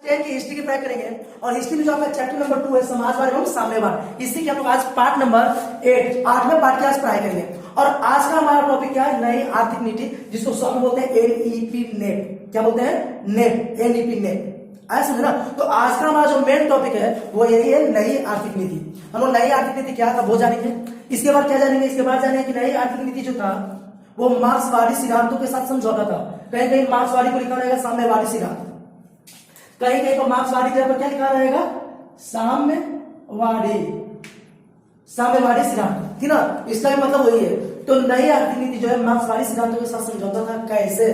की हिस्ट्री की पढ़ाई करेंगे और हिस्ट्री में जो आपका चैप्टर नंबर 2 है समाजवाद एवं साम्यवाद, इसी के हम लोग आज पार्ट नंबर 8 8वें पार्ट की आज पढ़ाई करेंगे। और आज का हमारा टॉपिक क्या है? नई आर्थिक नीति, जिसको शॉर्ट में बोलते हैं एनईपी नेट। क्या बोलते हैं? Net, NEP net. आया समझ ना? तो आज का हमारा जो मेन टॉपिक है वो यही है, नई आर्थिक नीति। हम लोग नई आर्थिक नीति क्या था वो जानेंगे। इसके बाद क्या जानेंगे? इसके बाद जानेंगे कि नई आर्थिक नीति जो था वो मार्क्सवादी सिद्धांतों के साथ समझौता था। कहीं कहीं मार्क्सवादी को लिखा रहेगा साम्यवादी सिद्धांत, कहीं कहीं को मार्क्सवादी के ऊपर क्या लिखा रहेगा? साम्यवादी, साम्यवादी सिद्धांत, ठीक ना? इसका भी मतलब वही है। तो नई आर्थिक नीति जो है मार्क्सवादी सिद्धांतों के साथ समझौता था। कैसे?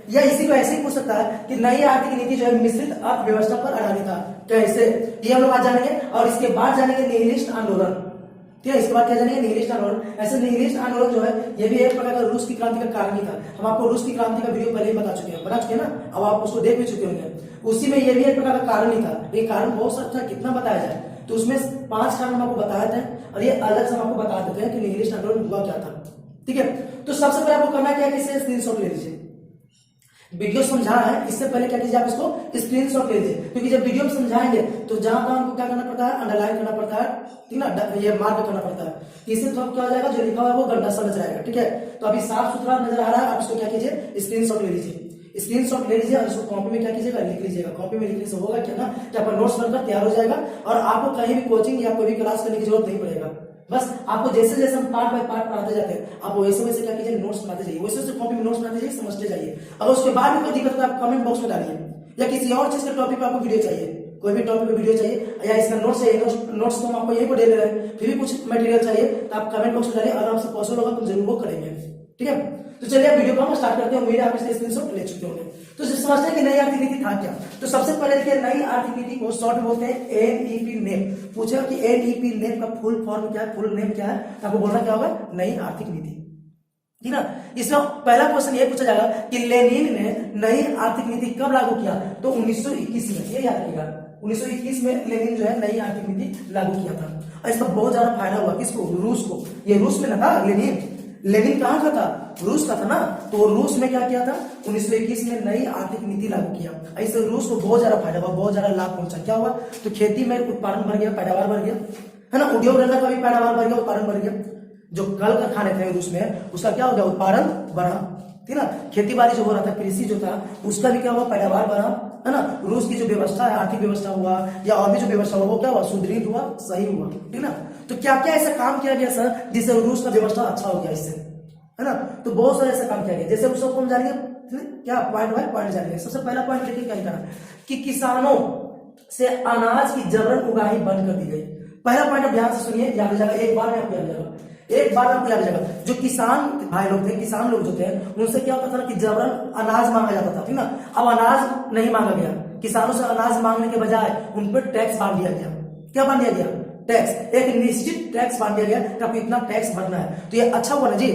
या इसी को ऐसे ही पूछ सकता है कि नई आर्थिक नीति जो है मिश्रित अर्थव्यवस्था पर आधारित था। कैसे? ये हम लोग आज जानेंगे। और इसके बाद जानेंगे निहिलिस्ट आंदोलन। ठीक है, इसके बाद क्या जानेंगे? निहिलिस्ट आंदोलन। ऐसे निहिलिस्ट आंदोलन जो है ये भी एक प्रकार का रूस की क्रांति का कारण ही था। हम आपको रूस की क्रांति का वीडियो पहले ही बता चुके हैं ना, अब आप उसको देख भी चुके होंगे। उसी में ये भी एक प्रकार का कारण ही था। ये कारण बहुत सारा था, कितना बताया जाए? तो उसमें 5 कारण हम आपको बताए थे और ये अलग से हम आपको बता देते हैं कि निहिलिस्ट आंदोलन हुआ क्या था। ठीक है, तो सबसे पहले आपको करना क्या है कि इसे स्क्रीनशॉट ले लीजिए। वीडियो समझा है, इससे पहले क्या कीजिए? आप इसको स्क्रीनशॉट ले लीजिए, क्योंकि जब वीडियो में समझाएंगे तो जहां तहां हमको क्या करना पड़ता है? अंडरलाइन करना पड़ता है, ठीक ना? ये मार्क करना पड़ता है। इससे तो क्या हो जाएगा? जो लिखा हुआ है वो गंदा सा नजर आएगा। ठीक है, तो अभी साफ सुथरा नजर आ रहा है, आप इसको क्या कीजिए? स्क्रीनशॉट ले लीजिए। स्क्रीनशॉट ले लीजिए और इसको कॉपी में क्या कीजिएगा? लिख लीजिएगा। कॉपी में लिखने से होगा क्या ना कि आपका नोट्स बनकर तैयार हो जाएगा और आपको कहीं भी कोचिंग या कोई भी क्लास करने की जरूरत नहीं पड़ेगा। बस आपको जैसे जैसे हम पार्ट बाय पार्ट पढ़ाते जाते हैं, आप वैसे वैसे क्या कीजिए? नोट्स बनाते जाइए, वैसे वैसे कॉपी में नोट्स बनाते जाइए, समझते जाइए। अगर उसके बाद भी कोई दिक्कत है आप कमेंट बॉक्स में डालिए, या किसी और चीज के टॉपिक पे आपको वीडियो चाहिए, कोई भी टॉपिक पे वीडियो चाहिए या इसका नोट्स चाहिए, नोट्स तो हम आपको यहीं पर दे रहे हैं, फिर भी कुछ मटेरियल चाहिए तो आप कमेंट बॉक्स में डालिए, आराम से पॉसिबल होगा तो जरूर वो करेंगे। ठीक है, तो चलिए अब वीडियो को हम स्टार्ट करते हैं। उम्मीद है आप इससे स्क्रीनशॉट ले चुके होंगे। तो समझते हैं कि नई आर्थिक नीति था क्या। तो सबसे पहले देखिए, नई आर्थिक नीति को शॉर्ट में बोलते हैं एनईपी नेट। पूछेगा कि एनईपी नेट का फुल फॉर्म क्या है, फुल नेम क्या है, तो आपको बोलना क्या होगा? नई आर्थिक नीति। ठीक ना? इसमें पहला क्वेश्चन ये पूछा जाएगा कि लेनिन ने नई आर्थिक नीति कब लागू किया? तो 1921 में। ये याद रखिएगा, 1921 में लेनिन जो है नई आर्थिक नीति लागू किया था। और इसका बहुत ज्यादा फायदा हुआ। किसको? रूस को। ये रूस में ना था लेनिन। लेनिन कहां का था? रूस का था ना। तो रूस में क्या किया था? 1921 में नई आर्थिक नीति लागू किया। इससे रूस को बहुत ज्यादा फायदा हुआ, बहुत ज्यादा लाभ पहुंचा। क्या हुआ? तो खेती में उत्पादन बढ़ गया, पैदावार बढ़ गया, है ना? उद्योग धंधा का भी पैदावार बढ़ गया, उत्पादन बढ़ गया। जो कल कारखाने थे रूस में, उसका क्या हो गया? उत्पादन बढ़ा। ठीक ना? खेती बाड़ी जो हो रहा था, कृषि जो था, उसका भी क्या हुआ? पैदावार बढ़ा, है ना? रूस की जो व्यवस्था है, आर्थिक व्यवस्था हुआ या और भी जो व्यवस्था हुआ, वो क्या हुआ? सुदृढ़ हुआ, सही हुआ। ठीक ना? तो क्या क्या ऐसा काम किया गया सर जिससे रूस का व्यवस्था अच्छा हो गया? इससे, है ना? तो बहुत सारे ऐसा काम किया गया। जैसे उसको हम जानेंगे, क्या पॉइंट बाय पॉइंट जानेंगे। सबसे पहला पॉइंट देखिए क्या लिखा है कि किसानों से अनाज की जबरन उगाही बंद कर दी गई। पहला पॉइंट आप ध्यान से सुनिए, याद हो जाएगा, एक बार में आपको याद हो जाएगा, एक बार आपको याद हो जाएगा। जो किसान भाई लोग थे, किसान लोग जो थे, उनसे क्या होता था कि जबरन अनाज मांगा जाता था। ठीक ना? अब अनाज नहीं मांगा गया, किसानों से अनाज मांगने के बजाय उन पर टैक्स बांध दिया गया। क्या बांध दिया गया? टैक्स। एक निश्चित टैक्स बांध दिया गया कि आपको इतना टैक्स भरना है। तो ये अच्छा हुआ ना जी।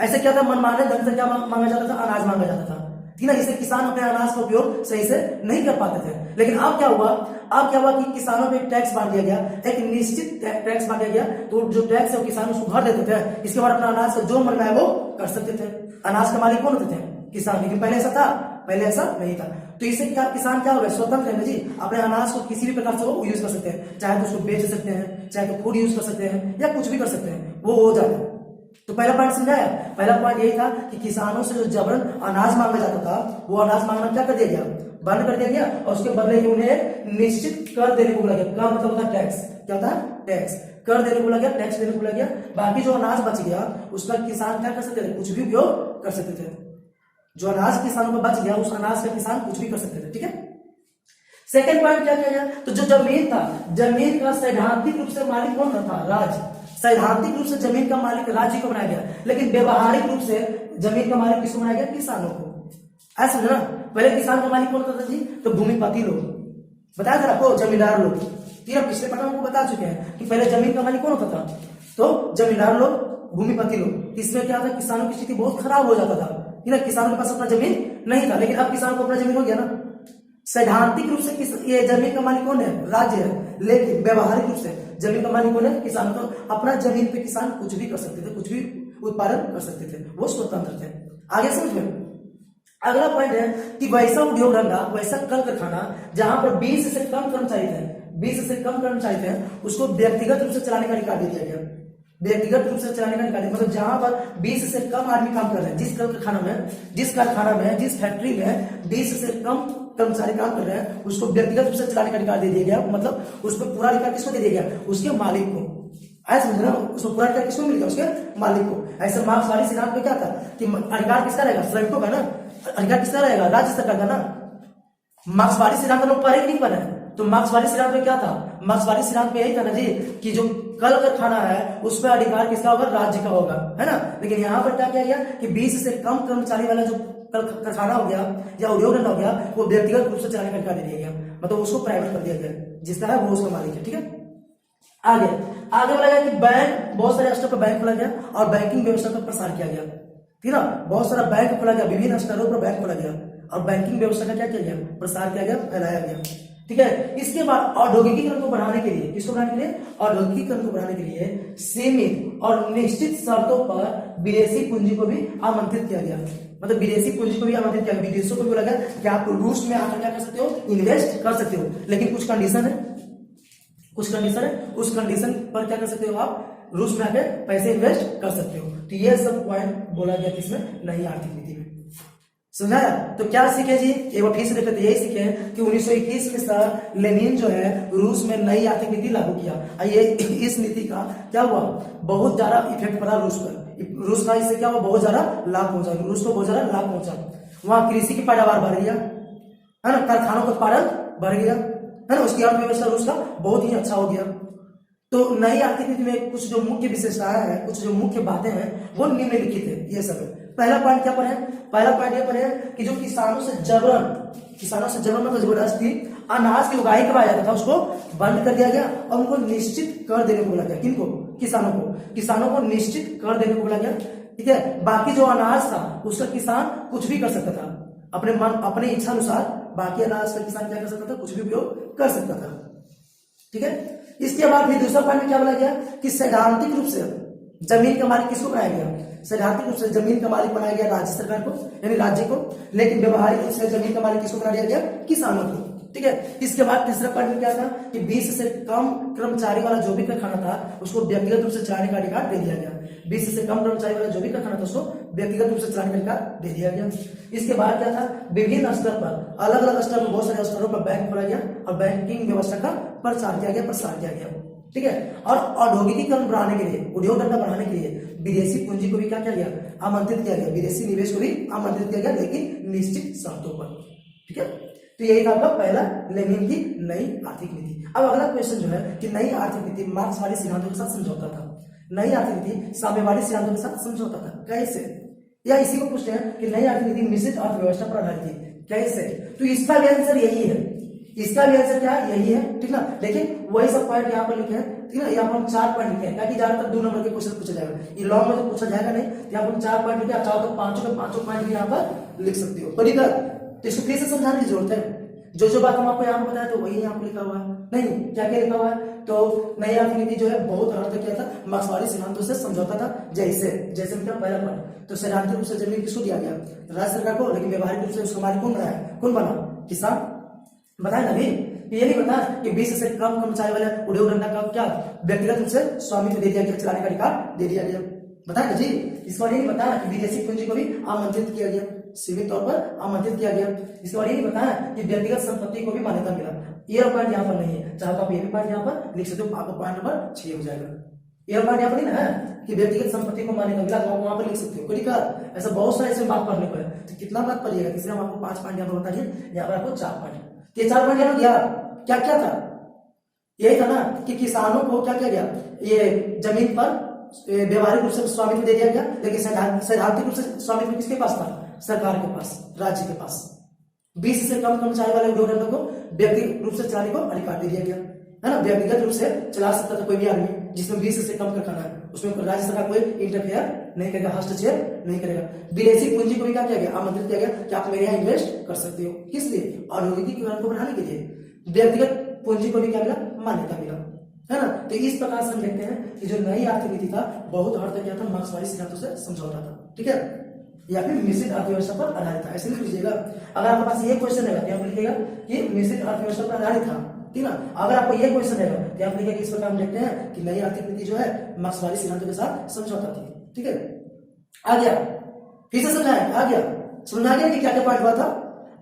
ऐसे क्या था? मनमाने ढंग से क्या मांगा जाता था? अनाज मांगा जाता था। ठीक ना? इससे किसान अपने अनाज का उपयोग सही से नहीं कर पाते थे। लेकिन अब क्या हुआ? अब क्या हुआ कि किसानों पे टैक्स बांध दिया गया, एक निश्चित टैक्स बांध दिया गया। तो जो टैक्स है वो किसान उसको भर देते थे। इसके बाद अपना अनाज का जो मन है वो कर सकते थे। अनाज के मालिक कौन होते थे? किसान। लेकिन पहले ऐसा था? पहले ऐसा नहीं था। तो इससे क्या किसान क्या हो गया? स्वतंत्र है ना जी। अपने अनाज को किसी भी प्रकार से वो यूज कर सकते हैं, चाहे तो उसको बेच सकते हैं, चाहे तो खुद यूज कर सकते हैं, या कुछ भी कर सकते हैं, वो हो जाता है। तो पहला पॉइंट समझाया। पहला पॉइंट यही था कि किसानों से जो जबरन अनाज मांगा जाता था, वो अनाज मांगना क्या कर दिया गया? बंद कर दिया गया। और उसके बदले ही उन्हें निश्चित कर देने को बोला गया। क्या मतलब होता है? टैक्स। क्या होता है? टैक्स। कर देने को बोला गया, टैक्स देने को बोला गया। बाकी जो अनाज बच गया उसका किसान क्या कर सकते थे? कुछ भी उपयोग कर सकते थे। जो अनाज किसानों का बच गया, उस अनाज का किसान कुछ भी कर सकते थे। ठीक है, सेकेंड पॉइंट क्या किया गया? तो जो जमीन था, जमीन का सैद्धांतिक रूप से मालिक कौन था? राज्य। सैद्धांतिक रूप से जमीन का मालिक राज्य को बनाया गया, लेकिन व्यवहारिक रूप से जमीन का मालिक किसको बनाया गया? किसानों को। ऐसा समझना। पहले किसान का मालिक कौन होता था जी? तो भूमिपति लोग। बताया था आपको, जमींदार लोग। ठीक है, पिछले पाठ में बता चुके हैं कि पहले जमीन का मालिक कौन होता था? तो जमींदार लोग, भूमिपति लोग। इसमें क्या था? किसानों की स्थिति बहुत खराब हो जाता था। किसानों के पास अपना जमीन नहीं था, लेकिन अब किसानों को अपना जमीन हो गया ना। सैद्धांतिक रूप से ये जमीन का मालिक कौन है? राज्य है। लेकिन व्यवहारिक रूप से जमीन का मालिक कौन है? किसान। तो अपना जमीन पे किसान कुछ भी कर सकते थे, कुछ भी उत्पादन कर सकते थे, वो स्वतंत्र थे। आगे समझ में? अगला पॉइंट है कि वैसा उद्योग धंधा, वैसा कल कारखाना जहां पर 20 से कम कर्मचारी थे, 20 से कम कर्मचारी थे, उसको व्यक्तिगत रूप से चलाने का अधिकार दे दिया गया। व्यक्तिगत रूप से चलाने का अधिकार, मतलब जहां पर 20 से कम आदमी काम कर रहे हैं, जिस कल कारखाना में, जिस फैक्ट्री में 20 से कम कर्मचारी काम कर रहे हैं, उसको व्यक्तिगत रूप से चलाने का अधिकार दे दिया गया। मतलब उस पर पूरा अधिकार किसको दे दिया गया? उसके मालिक को। ऐसा समझना, उसको पूरा अधिकार किसको मिल गया? उसके मालिक को। ऐसे मार्क्सवादी सिद्धांत में क्या था कि अधिकार किसका रहेगा? श्रमिकों का ना। अधिकार किसका रहेगा? राज्य सरकार का ना। मार्क्सवादी सिद्धांत लोग पढ़े कि नहीं पढ़े? तो मार्क्सवादी सिद्धांत में क्या था? मार्क्सवादी सिद्धांत में यही था ना जी कि जो कल कारखाना है उस पर अधिकार किसका होगा? राज्य का होगा, है ना। लेकिन यहाँ पर क्या किया गया कि 20 से कम कर्मचारी वाला जो कल कारखाना हो गया या उद्योग धंधा हो गया, वो व्यक्तिगत रूप से चलाने का अधिकार दे दिया गया, मतलब उसको प्राइवेट कर दिया गया, जिसका है वो उसका मालिक है। ठीक है, आगे बोला गया कि बैंक, बहुत सारे स्तर पर बैंक खोला गया और बैंकिंग व्यवस्था का प्रसार किया गया। ठीक है ना, बहुत सारा बैंक खोला गया, विभिन्न स्तरों पर बैंक खोला गया और बैंकिंग व्यवस्था का क्या किया गया? प्रसार किया गया, फैलाया गया। ठीक है, इसके बाद औद्योगिकीकरण को बढ़ाने के लिए, किसको बढ़ाने के लिए? औद्योगिकीकरण को बढ़ाने के लिए सीमित और निश्चित शर्तों पर विदेशी पूंजी को भी आमंत्रित किया गया। मतलब विदेशी पूंजी को भी आमंत्रित किया, विदेशों को भी बोला गया कि आप रूस में आकर क्या कर सकते हो? इन्वेस्ट कर सकते हो, लेकिन कुछ कंडीशन है, उस कंडीशन पर क्या कर सकते हो? आप रूस में आके पैसे इन्वेस्ट कर सकते हो। तो ये सब पॉइंट बोला गया किसमें? नई आर्थिक नीति में। समझाया? तो क्या सीखे जी? एक बार फिर से देखते, यही सीखे कि 1921 में सर लेनिन जो है रूस में नई आर्थिक नीति लागू किया। ये इस नीति का क्या हुआ? बहुत ज्यादा इफेक्ट पड़ा रूस पर। रूस का इससे क्या हुआ? बहुत ज्यादा लाभ पहुंचा, रूस को बहुत ज्यादा लाभ पहुंचा। वहां कृषि की पैदावार बढ़ गया, है ना, कारखानों का उत्पादन बढ़ गया, है ना, उसकी अर्थव्यवस्था रूस का बहुत ही अच्छा हो गया। तो नई आर्थिक नीति में कुछ जो मुख्य विशेषताएं हैं, कुछ जो मुख्य बातें हैं वो निम्नलिखित है। ये सब है। पहला पॉइंट क्या पर है? पहला पॉइंट ये पर है कि जो किसानों से जबरन मतलब जबरदस्ती अनाज की उगाही करवाया जाता था उसको बंद कर दिया गया और उनको निश्चित कर देने को बोला गया। किनको? किसानों को निश्चित कर देने को बोला गया। ठीक है, बाकी जो अनाज था उसका किसान कुछ भी कर सकता था, अपने इच्छा अनुसार बाकी अनाज का किसान क्या कर सकता था? कुछ भी उपयोग कर सकता था। ठीक है, इसके बाद फिर दूसरा पॉइंट में क्या बोला गया कि सैद्धांतिक रूप से जमीन का मालिक किसको बनाया गया? सैद्धांतिक रूप से जमीन का मालिक बनाया गया राज्य सरकार को, यानी राज्य को, लेकिन व्यवहारिक रूप से जमीन का मालिक किसको बना दिया गया? किसानों को। ठीक है, इसके बाद तीसरा पॉइंट में क्या था कि 20 से कम कर्मचारी वाला जो भी कारखाना था उसको व्यक्तिगत रूप से चलाने का अधिकार दे दिया गया। 20 से कम कर्मचारी वाला जो भी कारखाना था उसको व्यक्तिगत रूप से चलाने का अधिकार दे दिया गया। इसके बाद क्या था? विभिन्न स्तर पर, अलग अलग स्तर पर, बहुत सारे स्तरों पर बैंक खोला गया और बैंकिंग व्यवस्था का प्रसार किया गया। ठीक है, और औद्योगिकीकरण बढ़ाने के लिए, उद्योग धंधा बढ़ाने के लिए विदेशी पूंजी को भी क्या किया गया? आमंत्रित किया गया, विदेशी निवेश को भी आमंत्रित किया गया, लेकिन निश्चित शर्तों पर। ठीक है, तो यही था आपका पहला लेनिन की नई आर्थिक नीति। अब अगला क्वेश्चन जो है कि नई आर्थिक नीति मार्क्सवादी सिद्धांतों के साथ समझौता था, नई आर्थिक नीति साम्यवादी सिद्धांतों के साथ समझौता था। कैसे? या इसी को पूछते हैं कि नई आर्थिक नीति मिश्रित अर्थव्यवस्था पर आधारित थी। कैसे? तो इसका भी आंसर यही है, इसका भी आंसर क्या है? यही है। ठीक ना, देखिए वही सब पॉइंट यहाँ पर लिखे हैं। ठीक है, यहाँ पर हम 4 पॉइंट लिखे हैं ताकि ज्यादातर 2 नंबर के क्वेश्चन पूछा जाएगा, ये लॉन्ग में तो पूछा जाएगा नहीं। यहाँ पर 4 पॉइंट लिखे, आप चाहो तो 5 पॉइंट भी यहाँ पर लिख सकते हो। पर इधर तो इसको फिर से समझाने की जरूरत है। जो बात हम आपको यहाँ पर बताया तो वही यहाँ पर लिखा हुआ है। नहीं, क्या लिखा हुआ है? तो नई आर्थिक नीति जो है बहुत हद तक क्या था? मार्क्सवादी सिद्धांतों से समझौता था। जैसे मतलब पहला पॉइंट तो सैद्धांतिक रूप से जमीन किसको दिया गया? राज्य सरकार को, लेकिन व्यवहारिक रूप से उसका मालिक कौन बना? किसान। बताए ना भी, ये नहीं बता कि 20 से कम कर्मचारी वाले उद्योग धंधा का क्या व्यक्तिगत रूप से स्वामित्व दे दिया गया, चलाने का अधिकार दे दिया गया। बताए ना जी, इसका ये नहीं बताया कि विदेशी पूंजी को भी आमंत्रित किया गया, सीमित तौर पर आमंत्रित किया गया। इसके बाद ये नहीं बताया कि व्यक्तिगत संपत्ति को भी मान्यता मिला। ये पॉइंट यहाँ पर नहीं है, चाहे तो आप ये भी पॉइंट यहाँ पर लिख सकते हो, आपका पॉइंट नंबर 6 हो जाएगा। ये पॉइंट यहाँ पर नहीं ना है कि व्यक्तिगत संपत्ति को मान्यता मिला, तो आप वहां पर लिख सकते हो। कोई दिक्कत? ऐसा बहुत सारे इसमें बात पढ़ने को है, तो कितना बात पढ़िएगा? इसलिए हम आपको 5 पॉइंट यहाँ पर बता दिए, यहाँ पर आपको 4 पॉइंट। ये 4 पॉइंट यहाँ गया क्या था? यही था ना कि किसानों को क्या किया गया? ये जमीन पर व्यवहारिक रूप से स्वामित्व दे दिया गया, लेकिन सैद्धांतिक रूप से स्वामित्व किसके पास था? सरकार के पास, राज्य के पास। 20 से कम कर्मचारी वाले उद्योग धंधों को व्यक्तिगत रूप से चलाने को अधिकार दे दिया गया, है ना, व्यक्तिगत रूप से चला सकता था कोई भी आदमी जिसमें 20 से कम कारखाना है, उसमें राज्य सरकार कोई इंटरफेयर नहीं करेगा, हस्तक्षेप नहीं करेगा। विदेशी पूंजी को भी क्या किया गया? आमंत्रित किया गया कि आप मेरे यहाँ इन्वेस्ट कर सकते हो। किस लिए? औद्योगिकीकरण को बढ़ाने के लिए। व्यक्तिगत पूंजी को भी क्या मिला? मान्यता मिला, है ना। तो इस प्रकार से हम देखते हैं कि जो नई आर्थिक नीति था बहुत हद तक क्या था? मार्क्सवादी सिद्धांतों से समझौता था। ठीक है, या फिर मिश्रित अर्थव्यवस्था पर आधारित था, ऐसे लिख लीजिएगा। अगर आपके पास ये क्वेश्चन है तो आप लिखिएगा कि मिश्रित अर्थव्यवस्था पर आधारित था, ठीक ना। अगर आपको ये क्वेश्चन है तो आप लिखिएगा इस प्रकार हम देखते हैं कि नई आर्थिक नीति जो है मार्क्सवादी सिद्धांतों के साथ समझौता थी, ठीक है। आ गया, फिर से समझाएं, आ गया, समझ आ गया कि क्या क्या पॉइंट हुआ था।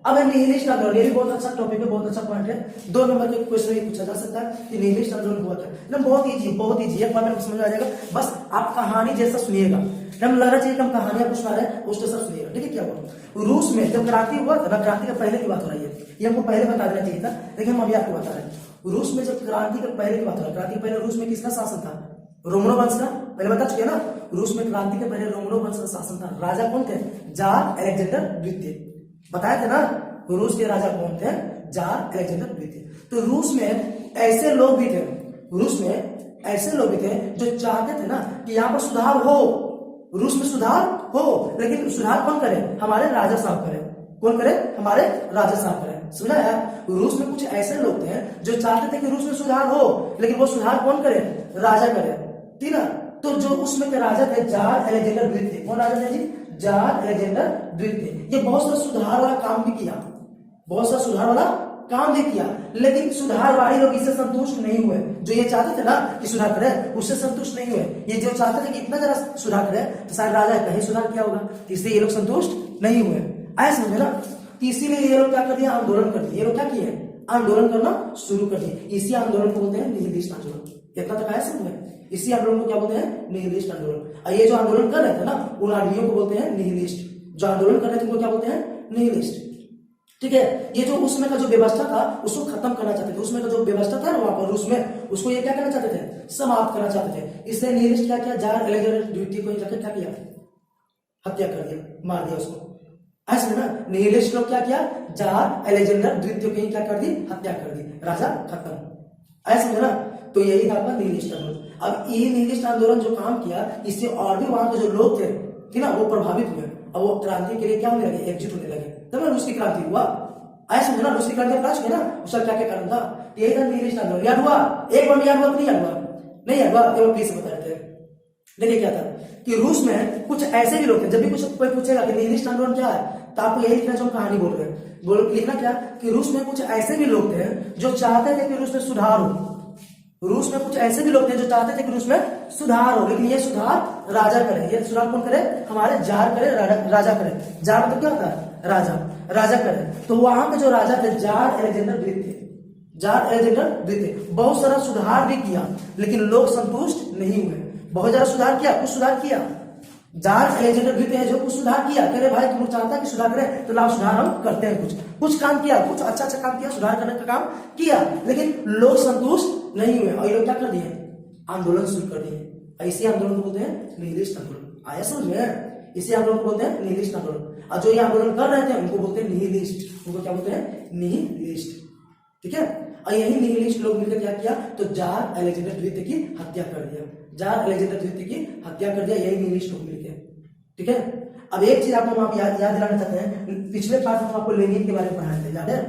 अब निहिलिस्ट आंदोलन, ये भी बहुत अच्छा टॉपिक है, बहुत अच्छा पॉइंट है। 2 नंबर के क्वेश्चन में पूछा जा सकता है कि निहिलिस्ट आंदोलन हुआ क्या। एकदम बहुत इजी, एक बार में समझ आ जाएगा। बस आप कहानी जैसा सुनिएगा, हम लग रहा चाहिए कि हम कहानियां कुछ रहे हैं, उसके साथ सुनिएगा, ठीक है। क्या हुआ रूस में जब क्रांति हुआ था, क्रांति के पहले की बात हो रही है, ये हमको पहले बता देना चाहिए था, लेकिन हम अभी आपको बता रहे हैं। रूस में जब क्रांति के पहले की बात हो रही है, क्रांति के पहले रूस में किसका शासन था? रोमनो वंश का, पहले बता चुके ना। रूस में क्रांति के पहले रोमनो वंश का शासन था। राजा कौन थे? जार अलेक्जेंडर द्वितीय, बताए थे ना। रूस के राजा कौन थे? जार अलेक्जेंडर द्वितीय। तो रूस में ऐसे लोग भी थे, रूस में ऐसे लोग भी थे जो चाहते थे ना कि यहाँ पर सुधार हो, रूस में सुधार हो, लेकिन सुधार कौन करे? हमारे राजा साहब करे। कौन करे? हमारे राजा साहब करे। सुना है? रूस में कुछ ऐसे लोग थे जो चाहते थे कि रूस में सुधार हो, लेकिन वो सुधार कौन करे? राजा करे, ठीक ना। तो जो उसमें के राजा थे जार अलेक्जेंडर द्वितीय। कौन राजा थे जी? जार अलेक्जेंडर द्वितीय। ये बहुत सारा सुधार वाला काम भी किया, बहुत सारा सुधार वाला काम भी किया, लेकिन सुधारवादी लोग इससे संतुष्ट नहीं हुए। जो ये चाहते थे ना कि सुधार करे, उससे संतुष्ट नहीं हुए। ये जो चाहते थे कि इतना जरा सुधार करे तो शायद राजा इतना ही सुधार किया होगा, इसलिए ये लोग संतुष्ट नहीं हुए। ऐसा समझे ना। तो इसीलिए ये लोग क्या कर दिया? आंदोलन कर दिए। ये लोग क्या किए? आंदोलन करना शुरू कर दिए। इसी आंदोलन को बोलते हैं निहिलिस्ट आंदोलन। इतना तक आया समझ में? इसी आंदोलन को क्या बोलते हैं? निहिलिस्ट आंदोलन। और ये जो आंदोलन कर रहे थे ना, उन आदमियों को बोलते हैं निहिलिस्ट। जो आंदोलन कर रहे थे उनको क्या बोलते हैं? निहिलिस्ट, ठीक है। ये जो उसमें का जो व्यवस्था था उसको खत्म करना चाहते थे। उसमें का जो व्यवस्था था ना वहां पर रूस में, उसको ये क्या करना चाहते थे? समाप्त करना चाहते थे। इसलिए निहिलिस्ट क्या किया? जार अलेक्जेंडर द्वितीय को जाकर क्या किया? हत्या कर दिया, मार दिया उसको। ऐसे ना निहिलिस्ट लोग क्या किया? जार अलेक्जेंडर द्वितीय को क्या कर दी? हत्या कर दी, राजा खत्म। ऐसे ना। तो यही था अपना निहिलिस्ट आंदोलन। अब ये निहिलिस्ट आंदोलन जो काम किया, इससे और भी वहां के जो लोग थे, ठीक ना, वो प्रभावित हुए और वो क्रांति के लिए क्या होने लगे? एकजुट होने लगे। तब रूस की क्रांति हुआ। ऐसा समझना, रूस की क्रांति अपना चुके ना, उसका क्या क्या कारण था? यही था निहिलिस्ट आंदोलन। याद हुआ? एक बार याद हुआ कि नहीं याद हुआ? नहीं याद हुआ तो प्लीज बता देते हैं। देखिए क्या था कि रूस में कुछ ऐसे भी लोग थे, जब भी कुछ कोई पूछेगा कि निहिलिस्ट आंदोलन क्या है, तो आपको यही लिखना जो हम कहानी बोल रहे हैं, लिखना क्या कि रूस में कुछ ऐसे भी लोग थे जो चाहते थे कि रूस में सुधार हो। रूस में कुछ ऐसे भी लोग थे जो चाहते थे कि रूस में सुधार हो, लेकिन ये सुधार राजा करे। ये सुधार कौन करे? हमारे जार करे, राजा करे। जार मतलब क्या होता है? राजा, राजा करे। तो वहां के जो राजा थे जार अलेक्जेंडर द्वितीय, जार अलेक्जेंडर द्वितीय बहुत सारा सुधार भी किया, लेकिन लोग संतुष्ट नहीं हुए। बहुत ज्यादा सुधार किया, कुछ सुधार किया। जार अलेक्जेंडर द्वितीय है जो कुछ सुधार किया, कह रहे भाई तुम चाहता कि सुधार करें तो लाओ सुधार हम करते हैं। कुछ काम किया, कुछ अच्छा काम किया, सुधार करने का काम किया, लेकिन लोग संतुष्ट नहीं हुए और ये लोग क्या कर दिए? आंदोलन शुरू कर दिए। इसी आंदोलन को बोलते हैं निहिलिस्ट आंदोलन। आया समझ में? इसी आंदोलन को बोलते हैं निहिलिस्ट आंदोलन। और जो ये आंदोलन कर रहे थे उनको बोलते हैं निहिलिस्ट। उनको क्या बोलते हैं? निहिलिस्ट, ठीक है। और यही निहिलिस्ट लोग मिलकर क्या किया? तो जार अलेक्जेंडर द्वितीय की हत्या कर दिया। जार अलेक्जेंडर द्वितीय की हत्या कर दिया, यही निहिलिस्ट लोग मिलकर, ठीक है। अब एक चीज आपको आप याद दिलाना चाहते हैं, पिछले पार्ट में आपको लेनिन के बारे में पढ़ाए थे, याद है?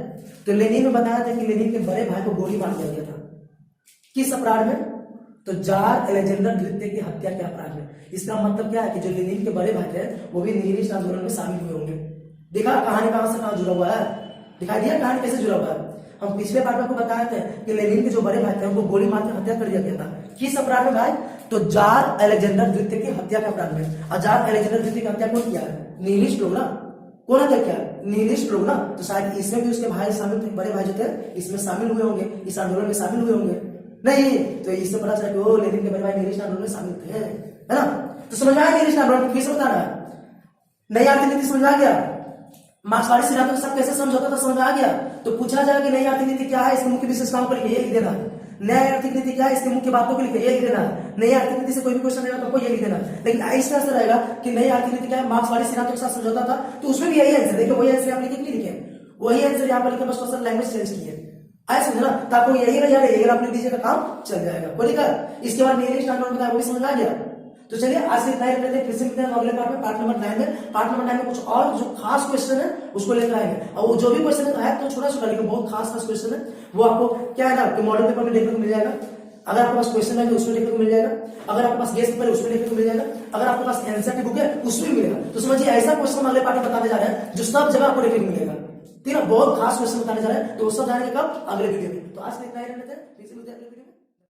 तो लेनिन में बताया था कि लेनिन के बड़े भाई को गोली मार दिया गया था। किस अपराध में? तो जार अलेक्जेंडर द्वितीय की हत्या के अपराध में। इसका मतलब क्या है कि जो लेनिन के बड़े भाई थे वो भी निहिलिस्ट आंदोलन में शामिल हुए होंगे। देखा कहानी कहां से कहां जुड़ा हुआ है? दिखाई दिया कहानी कैसे जुड़ा हुआ है? हम पिछले पार्ट में आपको बताए थे कि लेनिन के जो बड़े भाई थे उनको गोली मार के हत्या कर दिया गया था। किस अपराध में भाई? तो जार अलेक्जेंडर द्वितीय की हत्या के अपराध में। और जार अलेक्जेंडर द्वितीय की हत्या कौन किया है? निहिलिस्ट लोग ना। कौन हत्या किया? निहिलिस्ट लोग ना। तो शायद इसमें भी उसके भाई शामिल थे, बड़े भाई जो थे इसमें शामिल हुए होंगे, इस आंदोलन में शामिल हुए होंगे। नहीं तो इससे पता चला कि वो लेनिन के बड़े भाई निहिलिस्ट आंदोलन में शामिल थे, है ना। तो समझ आया निहिलिस्ट आंदोलन फिर से बता रहा है। नई आर्थिक नीति समझ आ गया? मार्क्सवादी सिद्धांतों के साथ कैसे समझौता था समझ आ गया? तो पूछा जाएगा कि नई आर्थिक नीति क्या है, इसकी मुख्य विशेषताओं को लिखिए, ये लिख देना। नई आर्थिक नीति क्या है, इसकी मुख्य बातों को लिखिए, ये लिख देना। नई आर्थिक नीति से कोई भी क्वेश्चन रहेगा तो आपको ये लिख देना। लेकिन इस तरह से रहेगा कि नई आर्थिक नीति क्या है, मार्क्सवादी सिद्धांतों के साथ समझौता था, तो उसमें भी यही आंसर। देखिए वही आंसर आप लिखे, नहीं लिखे? वही आंसर यहाँ पर लिखे, बस थोड़ा सा लैंग्वेज चेंज किए। आया समझना? तो आपको यही रह जाएगा, यही आप लिख दीजिएगा, काम चल जाएगा। कोई दिक्कत? इसके बाद निहिलिस्ट आंदोलन बताया, वो भी समझ आ गया। तो चलिए आज से इतना ही रखते हैं, फिर से मिलते हैं अगले पार्ट में, पार्ट नंबर 9 में। पार्ट नंबर 9 में कुछ और जो खास क्वेश्चन है उसको लेकर आएंगे। और वो जो भी क्वेश्चन है तो छोटा छोटा, लेकिन बहुत खास क्वेश्चन है, वो आपको क्या है ना कि मॉडल पेपर में देखने को मिल जाएगा। अगर आपके पास क्वेश्चन बैंक है उसमें देखने को मिल जाएगा, अगर आपके पास गेस्ट पेपर है उसमें देखने को मिल जाएगा, अगर आपके पास एनसीईआरटी बुक है उसमें भी मिलेगा। तो समझिए ऐसा क्वेश्चन हम अगले पार्ट में बताने जा रहे हैं जो सब जगह आपको देखने को मिलेगा। ठीक है, बहुत खास क्वेश्चन बताने जा रहे हैं, तो वो सब जानेंगे कब? अगले वीडियो में। तो आज के इतना ही रहने देते हैं, फिर से मिलते हैं अगले वीडियो में।